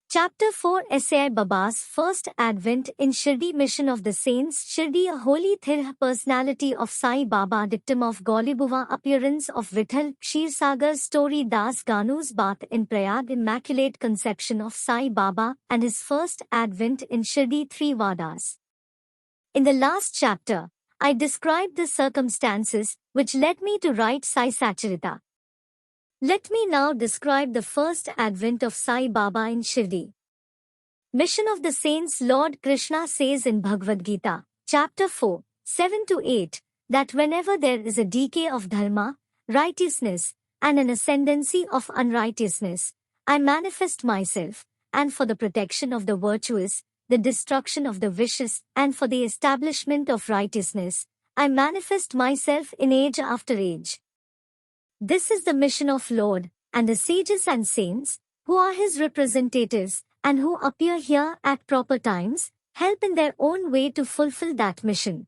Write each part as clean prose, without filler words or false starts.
Chapter 4 Sai Baba's First Advent in Shirdi Mission of the Saints Shirdi a holy Tirth personality of Sai Baba Dictum of Goulibuva Appearance of Vithal Kshirsagar Story Das Ganu's Bath in Prayag Immaculate Conception of Sai Baba and his First Advent in Shirdi 3 Wadas. In the last chapter, I described the circumstances which led me to write Sai Satcharitra. Let me now describe the first advent of Sai Baba in Shirdi. Mission of the Saints Lord Krishna says in Bhagavad Gita, chapter 4, 7-8, that whenever there is a decay of dharma, righteousness, and an ascendancy of unrighteousness, I manifest myself, and for the protection of the virtuous, the destruction of the vicious, and for the establishment of righteousness, I manifest myself in age after age. This is the mission of Lord, and the sages and saints, who are his representatives, and who appear here at proper times, help in their own way to fulfill that mission.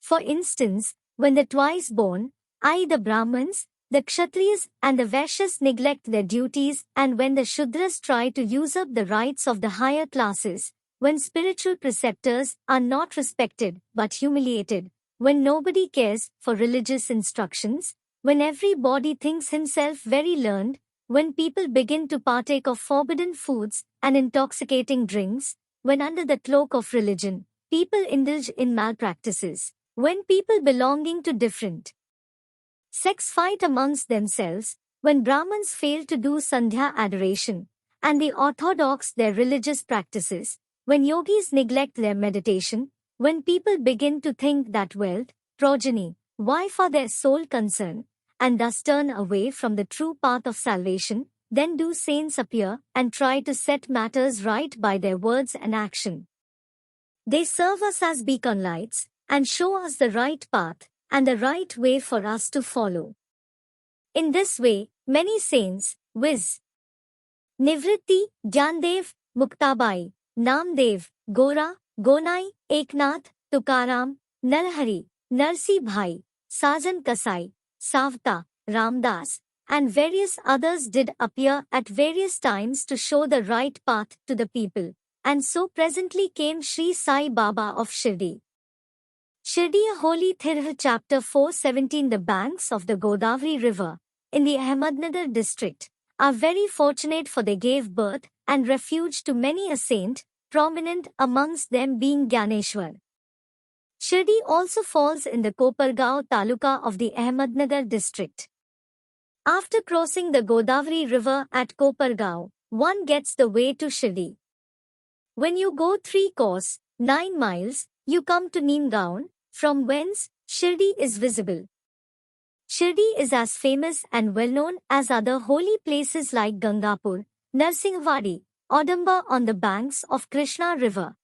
For instance, when the twice born, i.e. the Brahmins, the Kshatriyas and the Vaishyas neglect their duties, and when the Shudras try to usurp the rights of the higher classes, when spiritual preceptors are not respected but humiliated, when nobody cares for religious instructions, when everybody thinks himself very learned, when people begin to partake of forbidden foods and intoxicating drinks, when under the cloak of religion, people indulge in malpractices, when people belonging to different sects fight amongst themselves, when Brahmins fail to do Sandhya adoration, and the orthodox their religious practices, when yogis neglect their meditation, when people begin to think that wealth, progeny, wife are their sole concern, and thus turn away from the true path of salvation, then do saints appear and try to set matters right by their words and action. They serve us as beacon lights, and show us the right path, and the right way for us to follow. In this way, many saints, viz. Nivritti, Jnandev, Muktabai, Namdev, Gora, Gonai, Eknath, Tukaram, Narhari, Narsi Bhai, Sajan Kasai, Savta, Ramdas, and various others did appear at various times to show the right path to the people, and so presently came Sri Sai Baba of Shirdi. Shirdi a holy Tirth chapter 4:17 The banks of the Godavari river, in the Ahmednagar district, are very fortunate for they gave birth and refuge to many a saint, prominent amongst them being Gyaneshwar. Shirdi also falls in the Kopargaon taluka of the Ahmednagar district. After crossing the Godavari river at Kopargaon, one gets the way to Shirdi. When you go 3 course, 9 miles, you come to Neemgaon, from whence Shirdi is visible. Shirdi is as famous and well known as other holy places like Gangapur, Narsinghwadi, Odamba on the banks of Krishna river.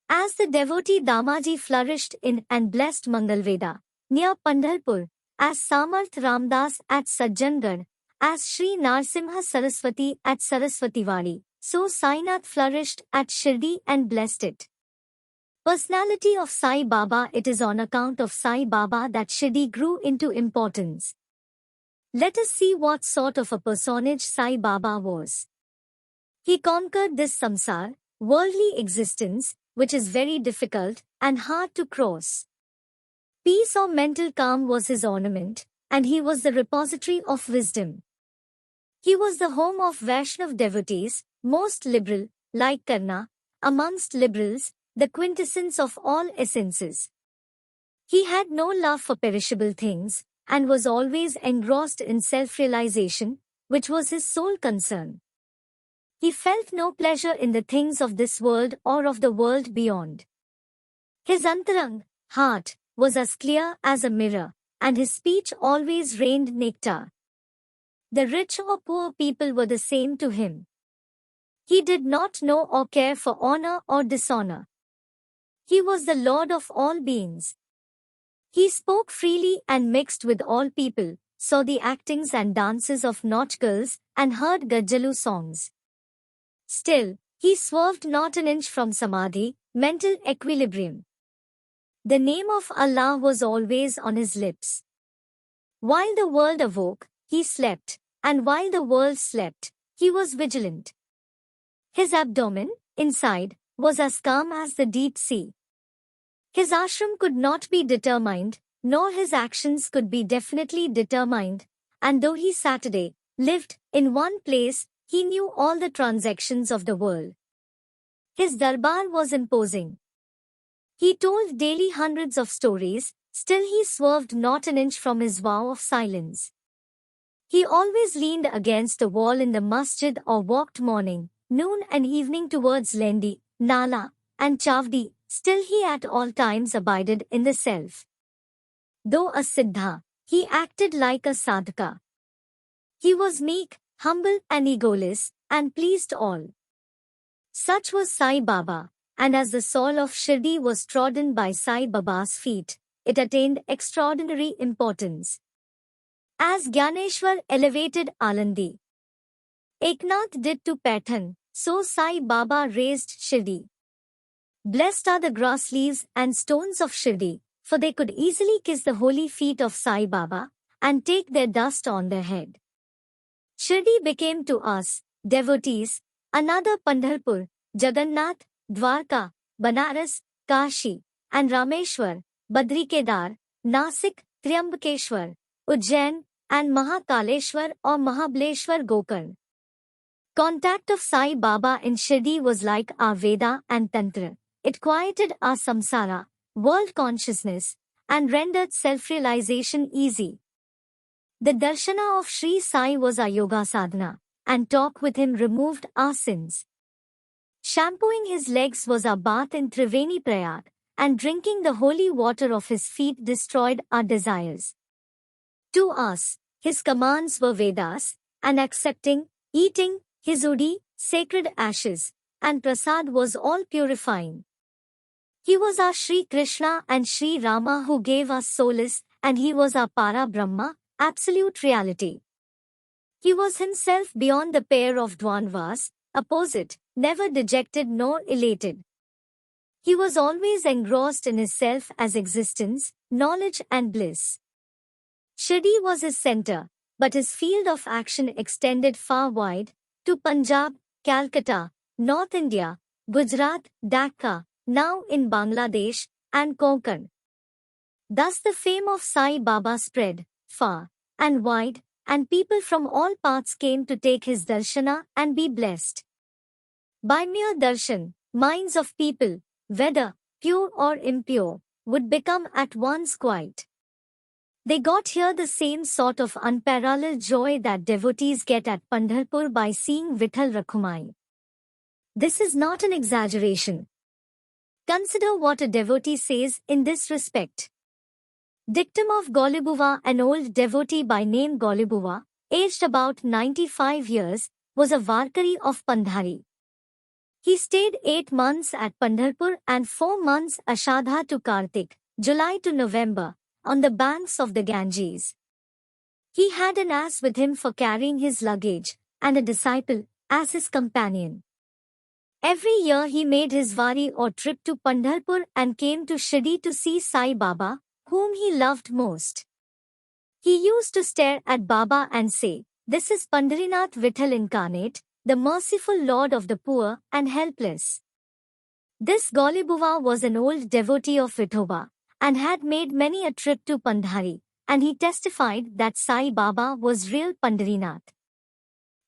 As the devotee Damaji flourished in and blessed Mangalveda, near Pandharpur, as Samarth Ramdas at Sajjangarh, as Sri Narsimha Saraswati at Saraswatiwadi, so Sainath flourished at Shirdi and blessed it. Personality of Sai Baba It is on account of Sai Baba that Shirdi grew into importance. Let us see what sort of a personage Sai Baba was. He conquered this samsar, worldly existence, which is very difficult and hard to cross. Peace or mental calm was his ornament, and he was the repository of wisdom. He was the home of Vaishnav devotees, most liberal, like Karna, amongst liberals, the quintessence of all essences. He had no love for perishable things, and was always engrossed in self-realization, which was his sole concern. He felt no pleasure in the things of this world or of the world beyond. His antarang, heart, was as clear as a mirror, and his speech always rained nectar. The rich or poor people were the same to him. He did not know or care for honor or dishonor. He was the Lord of all beings. He spoke freely and mixed with all people, saw the actings and dances of nautch girls, and heard Gajjalu songs. Still, he swerved not an inch from samadhi, mental equilibrium. The name of Allah was always on his lips. While the world awoke, he slept, and while the world slept, he was vigilant. His abdomen, inside, was as calm as the deep sea. His ashram could not be determined, nor his actions could be definitely determined, and though he Saturday lived in one place, he knew all the transactions of the world. His darbar was imposing. He told daily hundreds of stories, still he swerved not an inch from his vow of silence. He always leaned against the wall in the masjid or walked morning, noon and evening towards Lendi, Nala, and Chavdi, still he at all times abided in the self. Though a siddha, he acted like a sadhaka. He was meek, humble and egoless, and pleased all. Such was Sai Baba, and as the soul of Shirdi was trodden by Sai Baba's feet, it attained extraordinary importance. As Gyaneshwar elevated Alandi, Eknath did to Pathan, so Sai Baba raised Shirdi. Blessed are the grass leaves and stones of Shirdi, for they could easily kiss the holy feet of Sai Baba and take their dust on their head. Shirdi became to us, devotees, another Pandharpur, Jagannath, Dwarka, Banaras, Kashi, and Rameshwar, Badrikedar, Nasik, Triambakeshwar, Ujjain, and Mahakaleshwar or Mahabaleshwar Gokarn. Contact of Sai Baba in Shirdi was like our Veda and Tantra. It quieted our samsara, world consciousness, and rendered self-realization easy. The darshana of Sri Sai was our yoga sadhana, and talk with him removed our sins. Shampooing his legs was our bath in Triveni Prayag, and drinking the holy water of his feet destroyed our desires. To us, his commands were Vedas, and accepting, eating, his udi, sacred ashes, and prasad was all purifying. He was our Sri Krishna and Sri Rama who gave us solace, and he was our Para Brahma, absolute reality. He was himself beyond the pair of dvandvas, opposite, never dejected nor elated. He was always engrossed in his self as existence, knowledge and bliss. Shirdi was his center, but his field of action extended far wide, to Punjab, Calcutta, North India, Gujarat, Dhaka, now in Bangladesh, and Konkan. Thus the fame of Sai Baba spread, far and wide, and people from all parts came to take his darshana and be blessed. By mere darshan, minds of people, whether pure or impure, would become at once quiet. They got here the same sort of unparalleled joy that devotees get at Pandharpur by seeing Vithal Rakhumai. This is not an exaggeration. Consider what a devotee says in this respect. Dictum of Goulibuva, an old devotee by name Goulibuva, aged about 95 years, was a Varkari of Pandhari. He stayed 8 months at Pandharpur and 4 months Ashadha to Kartik, July to November, on the banks of the Ganges. He had an ass with him for carrying his luggage, and a disciple as his companion. Every year he made his vari or trip to Pandharpur and came to Shirdi to see Sai Baba, whom he loved most. He used to stare at Baba and say, "This is Pandharinath Vithal incarnate, the merciful Lord of the poor and helpless." This Goulibuva was an old devotee of Vithoba, and had made many a trip to Pandhari, and he testified that Sai Baba was real Pandharinath.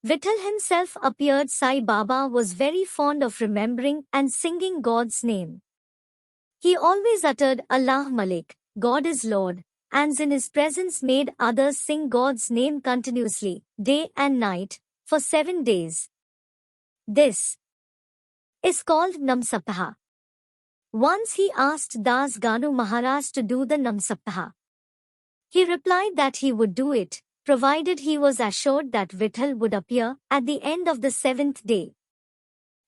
Vithal himself appeared. Sai Baba was very fond of remembering and singing God's name. He always uttered Allah Malik, God is Lord, and in his presence made others sing God's name continuously, day and night, for 7 days. This is called Namsaptaha. Once he asked Das Ganu Maharaj to do the Namsaptaha. He replied that he would do it, provided he was assured that Vithal would appear at the end of the 7th day.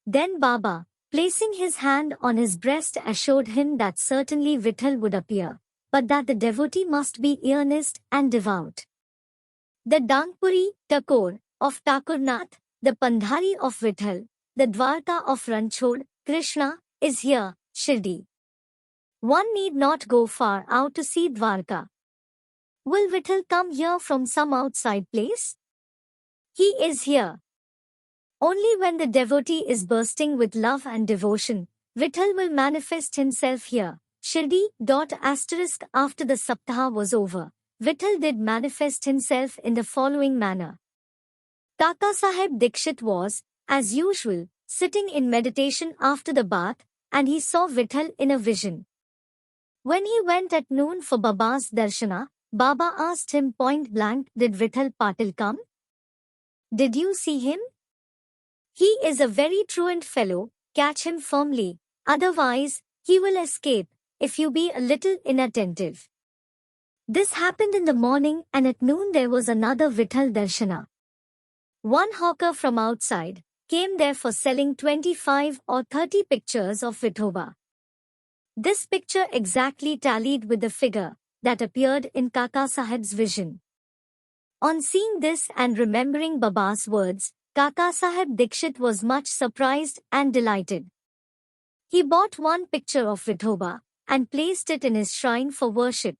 Then Baba, placing his hand on his breast, assured him that certainly Vithal would appear, but that the devotee must be earnest and devout. The Dangpuri, Takor, of Takurnath, the Pandhari of Vithal, the Dwarka of Ranchod, Krishna, is here, Shirdi. One need not go far out to see Dwarka. Will Vithal come here from some outside place? He is here. Only when the devotee is bursting with love and devotion, Vithal will manifest himself here. Shirdi. After the Saptaha was over, Vithal did manifest himself in the following manner. Kaka Saheb Dikshit was, as usual, sitting in meditation after the bath, and he saw Vithal in a vision. When he went at noon for Baba's darshana, Baba asked him point blank, "Did Vithal Patil come? Did you see him? He is a very truant fellow, catch him firmly, otherwise, he will escape, if you be a little inattentive." This happened in the morning, and at noon there was another Vithal darshana. One hawker from outside came there for selling 25 or 30 pictures of Vithoba. This picture exactly tallied with the figure that appeared in Kaka Saheb's vision. On seeing this and remembering Baba's words, Kaka Saheb Dikshit was much surprised and delighted. He bought one picture of Vithoba and placed it in his shrine for worship.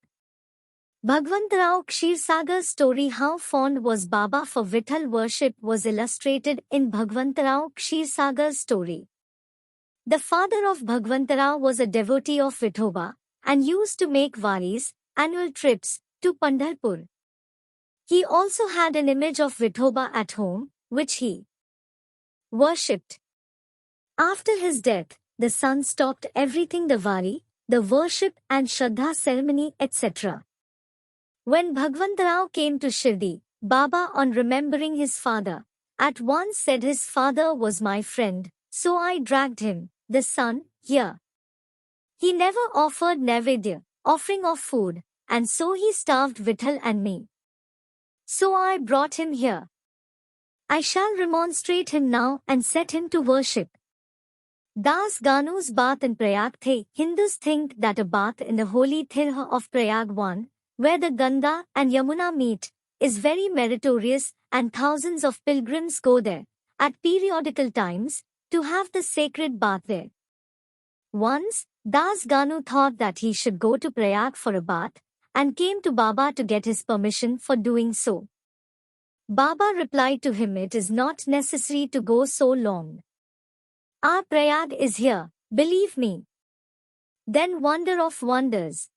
Bhagwantarao Kshirsagar's story how fond was Baba for Vithal worship was illustrated in Bhagwantarao Kshirsagar's story. The father of Bhagwantarao was a devotee of Vithoba and used to make varis, annual trips, to Pandharpur. He also had an image of Vithoba at home, which he worshipped. After his death, the son stopped everything, the vari, the worship and Shraddha ceremony, etc. When Bhagwantarao came to Shirdi, Baba, on remembering his father, at once said his father was my friend, so I dragged him, the son, here. He never offered Naivedya, offering of food, and so he starved Vithal and me. So I brought him here. I shall remonstrate him now and set him to worship. Das Ganu's bath in Prayag the. Hindus think that a bath in the holy Tirth of Prayag 1, where the Ganga and Yamuna meet, is very meritorious, and thousands of pilgrims go there, at periodical times, to have the sacred bath there. Once, Das Ganu thought that he should go to Prayag for a bath, and came to Baba to get his permission for doing so. Baba replied to him, "It is not necessary to go so long. Our Prayag is here, believe me." Then wonder of wonders.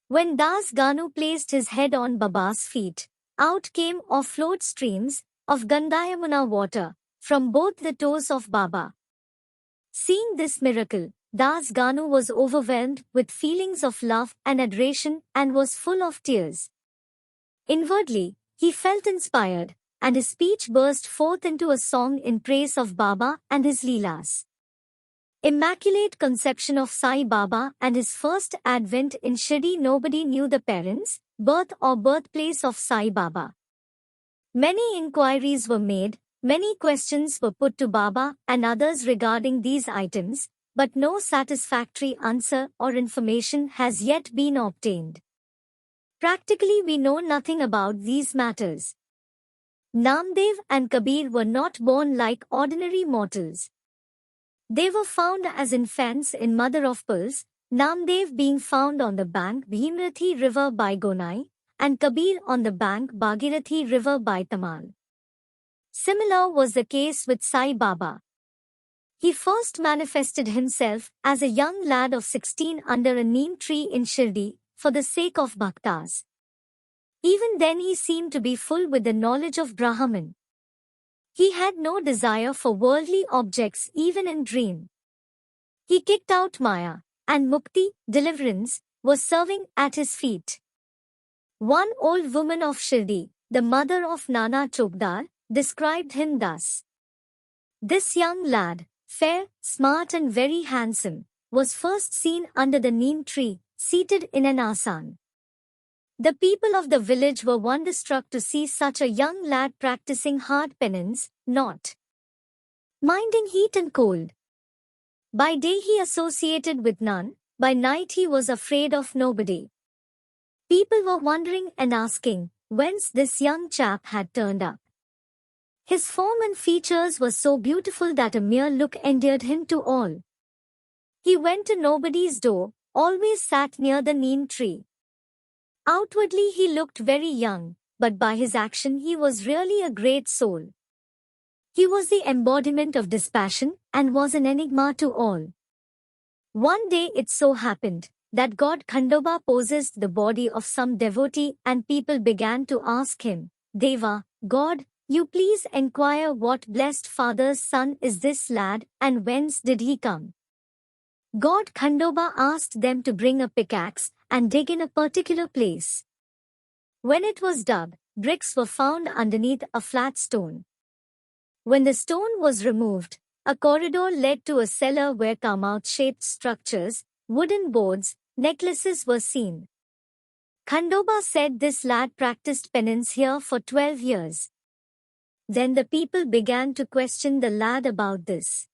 When Das Ganu placed his head on Baba's feet, out came or flowed streams of Ganga-Yamuna water from both the toes of Baba. Seeing this miracle, Das Ganu was overwhelmed with feelings of love and adoration and was full of tears. Inwardly, he felt inspired, and his speech burst forth into a song in praise of Baba and his Leelas. Immaculate Conception of Sai Baba and his first advent in Shirdi. Nobody knew the parents, birth or birthplace of Sai Baba. Many inquiries were made, many questions were put to Baba and others regarding these items, but no satisfactory answer or information has yet been obtained. Practically we know nothing about these matters. Namdev and Kabir were not born like ordinary mortals. They were found as infants in mother of pearls, Namdev being found on the bank Bhimrathi river by Gonai, and Kabir on the bank Bhagirathi river by Tamal. Similar was the case with Sai Baba. He first manifested himself as a young lad of 16 under a neem tree in Shirdi, for the sake of bhaktas. Even then he seemed to be full with the knowledge of Brahman. He had no desire for worldly objects even in dream. He kicked out Maya, and Mukti, deliverance, was serving at his feet. One old woman of Shirdi, the mother of Nana Chokdar, described him thus. This young lad, fair, smart and very handsome, was first seen under the neem tree, seated in an asan. The people of the village were wonderstruck to see such a young lad practicing hard penance, not minding heat and cold. By day he associated with none, by night he was afraid of nobody. People were wondering and asking whence this young chap had turned up. His form and features were so beautiful that a mere look endeared him to all. He went to nobody's door, always sat near the neem tree. Outwardly he looked very young, but by his action he was really a great soul. He was the embodiment of dispassion and was an enigma to all. One day it so happened that God Khandoba possessed the body of some devotee and people began to ask him, Deva, God, you please enquire what blessed father's son is this lad and whence did he come? God Khandoba asked them to bring a pickaxe and dig in a particular place. When it was dug, bricks were found underneath a flat stone. When the stone was removed, a corridor led to a cellar where kamouth-shaped structures, wooden boards, necklaces were seen. Khandoba said this lad practiced penance here for 12 years. Then the people began to question the lad about this.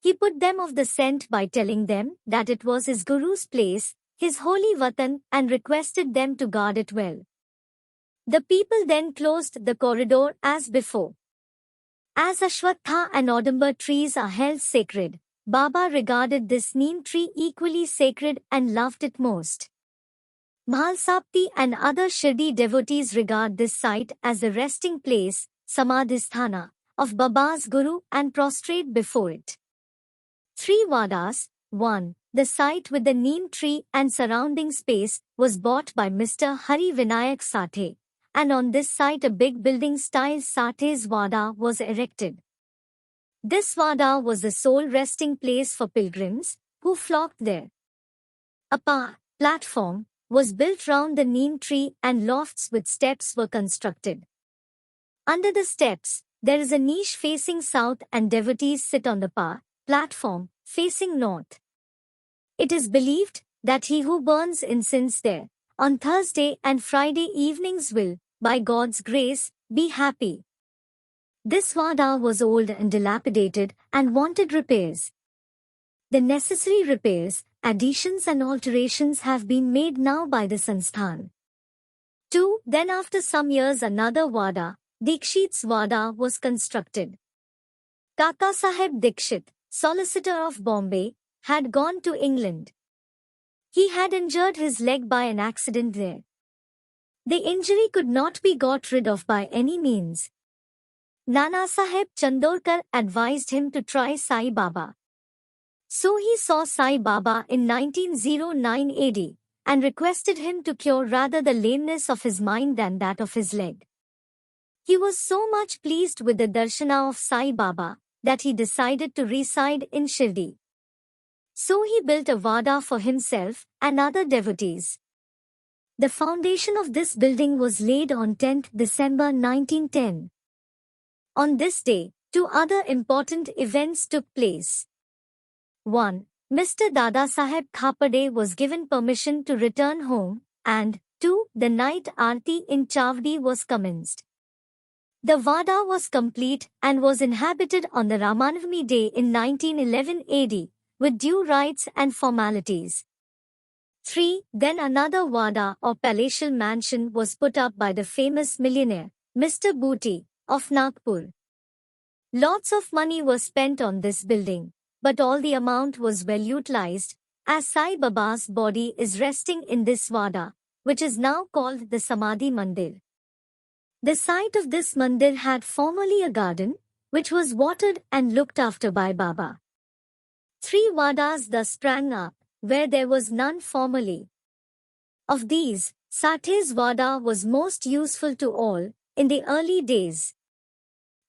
He put them off the scent by telling them that it was his guru's place, his holy vatan, and requested them to guard it well. The people then closed the corridor as before. As Ashwatha and Audumber trees are held sacred, Baba regarded this neem tree equally sacred and loved it most. Mahalsapti and other Shirdi devotees regard this site as the resting place, Samadhisthana, of Baba's Guru and prostrate before it. 3 Wadas. 1. The site with the neem tree and surrounding space was bought by Mr. Hari Vinayak Sathe, and on this site a big building-style Sathe's Wada was erected. This Wada was the sole resting place for pilgrims, who flocked there. A platform was built round the neem tree and lofts with steps were constructed. Under the steps, there is a niche facing south and devotees sit on the platform, facing north. It is believed that he who burns incense there, on Thursday and Friday evenings will, by God's grace, be happy. This Wada was old and dilapidated and wanted repairs. The necessary repairs, additions and alterations have been made now by the Sansthan. 2. Then after some years another Wada, Dikshit's Wada, was constructed. Kaka Saheb Dikshit, solicitor of Bombay, had gone to England. He had injured his leg by an accident there. The injury could not be got rid of by any means. Nana Saheb Chandorkar advised him to try Sai Baba. So he saw Sai Baba in 1909 AD and requested him to cure rather the lameness of his mind than that of his leg. He was so much pleased with the darshana of Sai Baba that he decided to reside in Shirdi. So he built a Wada for himself and other devotees. The foundation of this building was laid on 10th December 1910. On this day, 2 other important events took place. 1. Mr. Dada Saheb Khapade was given permission to return home, and 2. The night aarti in Chavdi was commenced. The Wada was complete and was inhabited on the Ramanavami day in 1911 AD, with due rites and formalities. 3. Then another Wada or palatial mansion was put up by the famous millionaire, Mr. Booty, of Nagpur. Lots of money was spent on this building, but all the amount was well utilized, as Sai Baba's body is resting in this Wada, which is now called the Samadhi Mandir. The site of this mandir had formerly a garden, which was watered and looked after by Baba. 3 Wadas thus sprang up, where there was none formerly. Of these, Sathe's Wada was most useful to all, in the early days.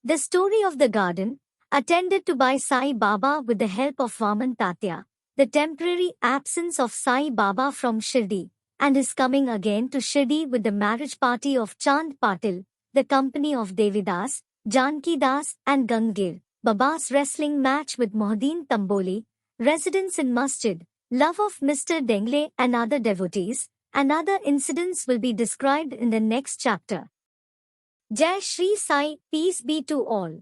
The story of the garden, attended to by Sai Baba with the help of Vaman Tatya, the temporary absence of Sai Baba from Shirdi, and his coming again to Shirdi with the marriage party of Chand Patil, the company of Devidas, Janki Das and Gangir, Baba's wrestling match with Mohdeen Tamboli, residence in Masjid, love of Mr. Dengle and other devotees, and other incidents will be described in the next chapter. Jai Shri Sai, peace be to all.